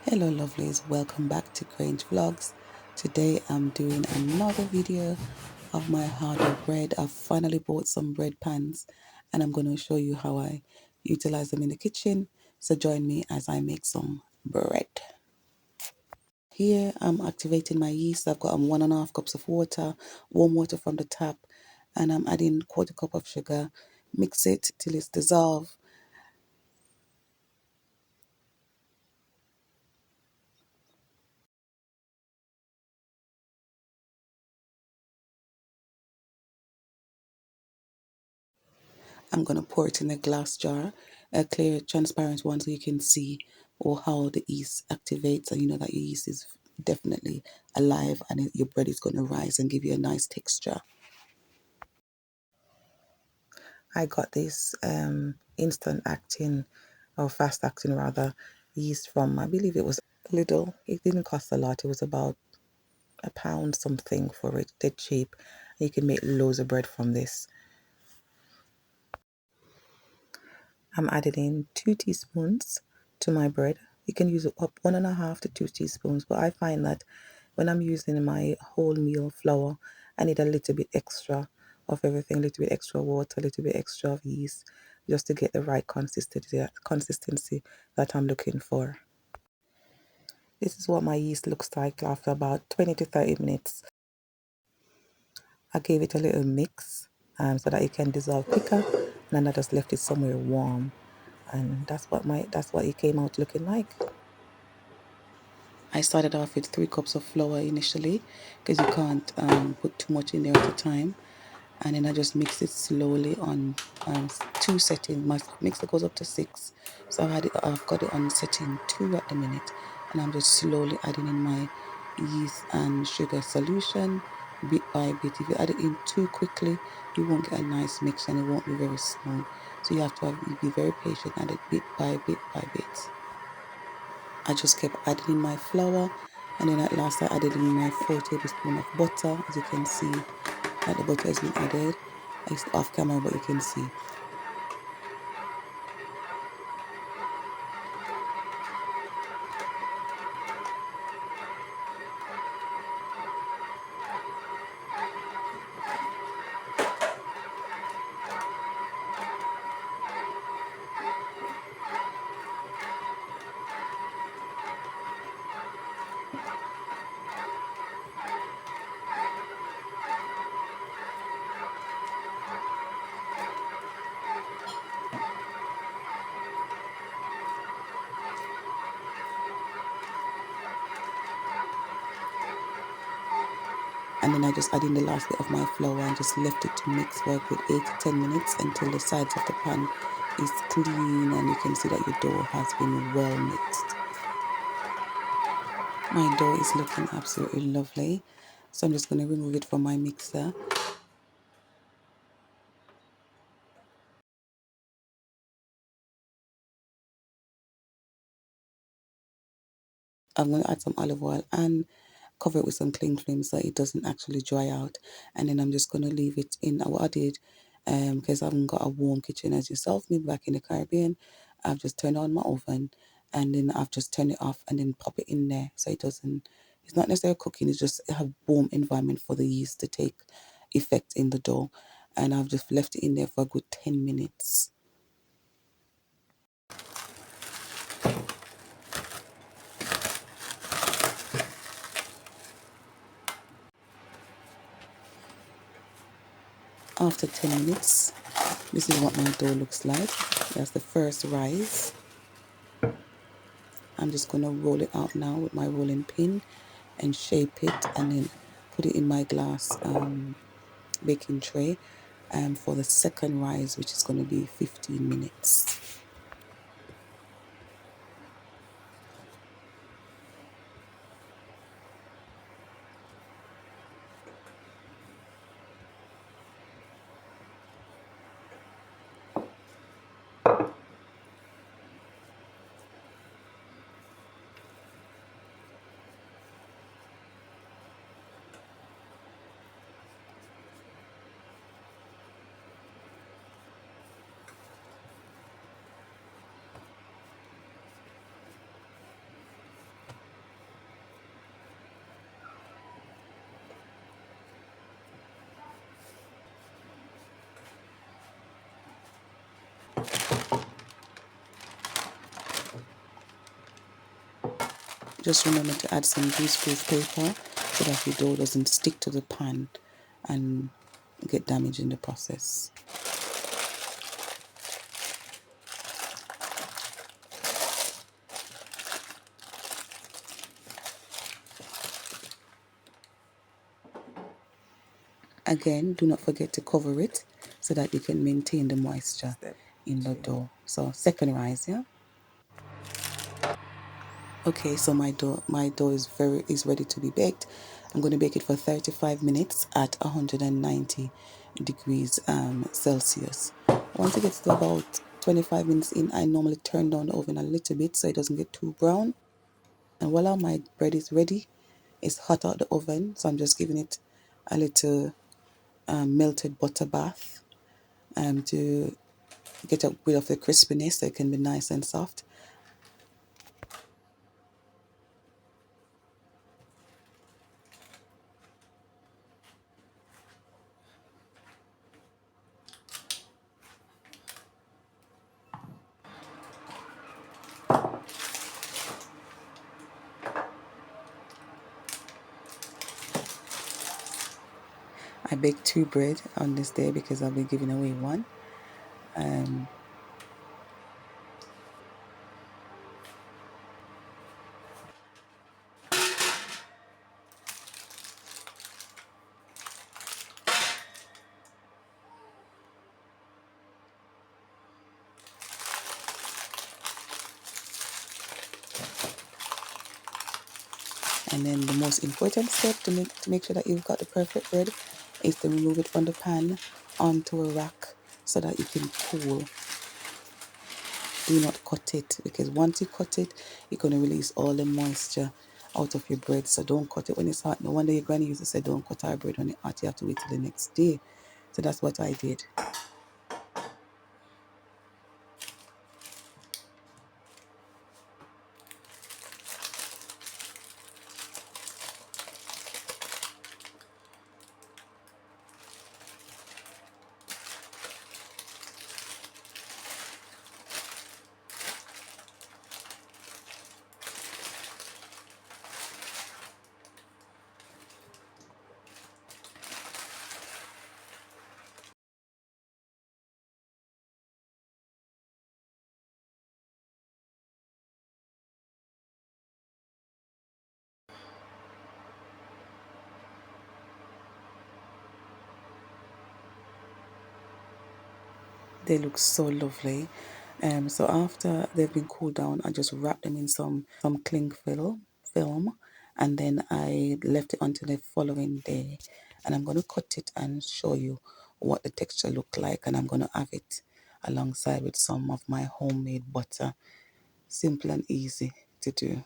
Hello lovelies, welcome back to Grange Vlogs. Today I'm doing another video of my Hardough bread. I've finally bought some bread pans and I'm going to show you how I utilize them in the kitchen. So join me as I make some bread. Here I'm activating my yeast. I've got 1.5 cups of water, warm water from the tap, and I'm adding 1/4 cup of sugar. Mix it till it's dissolved. I'm going to pour it in a glass jar, a clear, transparent one, so you can see or how the yeast activates, and you know that your yeast is definitely alive and your bread is going to rise and give you a nice texture. I got this instant acting, or fast acting rather, yeast from, I believe it was Lidl. It didn't cost a lot. It was about £1 something for it. Dead cheap. You can make loads of bread from this. I'm adding in 2 teaspoons to my bread. You can use up 1.5 to 2 teaspoons, but I find that when I'm using my wholemeal flour, I need a little bit extra of everything, a little bit extra water, a little bit extra of yeast, just to get the right consistency that I'm looking for. This is what my yeast looks like after about 20 to 30 minutes. I gave it a little mix so that it can dissolve quicker, and then I just left it somewhere warm. And that's what it came out looking like. I started off with 3 cups of flour initially because you can't put too much in there at a time, and then I just mix it slowly on 2 settings. My mixer goes up to 6, so I've got it on setting 2 at the minute, and I'm just slowly adding in my yeast and sugar solution bit by bit. If you add it in too quickly, you won't get a nice mix and it won't be very smooth. So you have to be very patient, add it bit by bit by bit. I just kept adding in my flour, and then at last I added in my 4 tablespoons of butter. As you can see that the butter has been added. It's off camera, but you can see. And then I just added in the last bit of my flour and just left it to mix for a good 8 to 10 minutes until the sides of the pan is clean and you can see that your dough has been well mixed. My dough is looking absolutely lovely, so I'm just going to remove it from my mixer. I'm going to add some olive oil and cover it with some cling film so it doesn't actually dry out. And then I'm just going to leave it in. What I did, because I haven't got a warm kitchen as yourself, maybe back in the Caribbean, I've just turned on my oven and then I've just turned it off and then pop it in there so it doesn't, it's not necessarily cooking, it's just a warm environment for the yeast to take effect in the dough. And I've just left it in there for a good 10 minutes. After 10 minutes, this is what my dough looks like. That's the first rise. I'm just going to roll it out now with my rolling pin and shape it and then put it in my glass baking tray for the second rise, which is going to be 15 minutes. Just remember to add some grease-proof paper so that your dough doesn't stick to the pan and get damaged in the process. Again, do not forget to cover it so that you can maintain the moisture in the dough. So second rise, yeah. Okay, so my dough is ready to be baked. I'm going to bake it for 35 minutes at 190 degrees Celsius. Once it gets to about 25 minutes in, I normally turn down the oven a little bit so it doesn't get too brown. And voila, my bread is ready. It's hot out the oven, so I'm just giving it a little melted butter bath to get a bit of the crispiness so it can be nice and soft. I baked 2 bread on this day because I'll be giving away one. And then the most important step to make sure that you've got the perfect bread is to remove it from the pan onto a rack so that you can cool. Do not cut it, because once you cut it, you're going to release all the moisture out of your bread. So don't cut it when it's hot. No wonder your granny used to say, don't cut our bread when it's hot. You have to wait till the next day. So that's what I did. They look so lovely. So after they've been cooled down, I just wrapped them in some cling film, and then I left it until the following day. And I'm going to cut it and show you what the texture look like. And I'm going to have it alongside with some of my homemade butter. Simple and easy to do.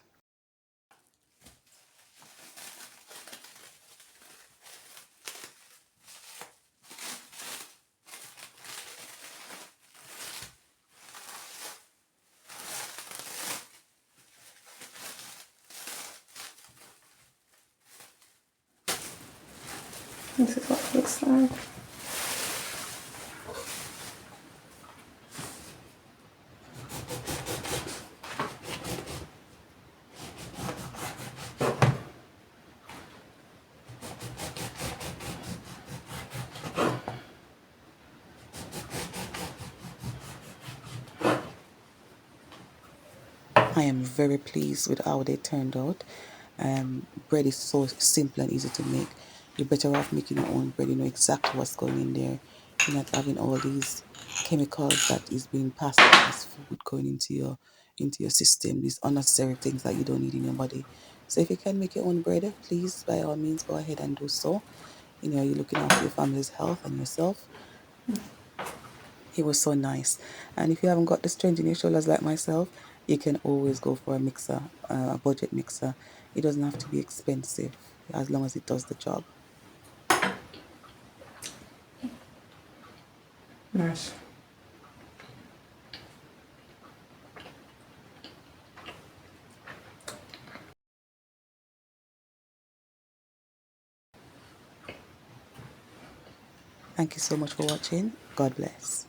This is what it looks like. I am very pleased with how they turned out. Bread is so simple and easy to make. You're better off making your own bread. You know exactly what's going in there. You're not having all these chemicals that is being passed as food going into your system. These unnecessary things that you don't need in your body. So if you can make your own bread, please by all means go ahead and do so. You know, you're looking after your family's health and yourself. It was so nice. And if you haven't got the strength in your shoulders like myself, you can always go for a mixer, a budget mixer. It doesn't have to be expensive as long as it does the job. Nice. Thank you so much for watching. God bless.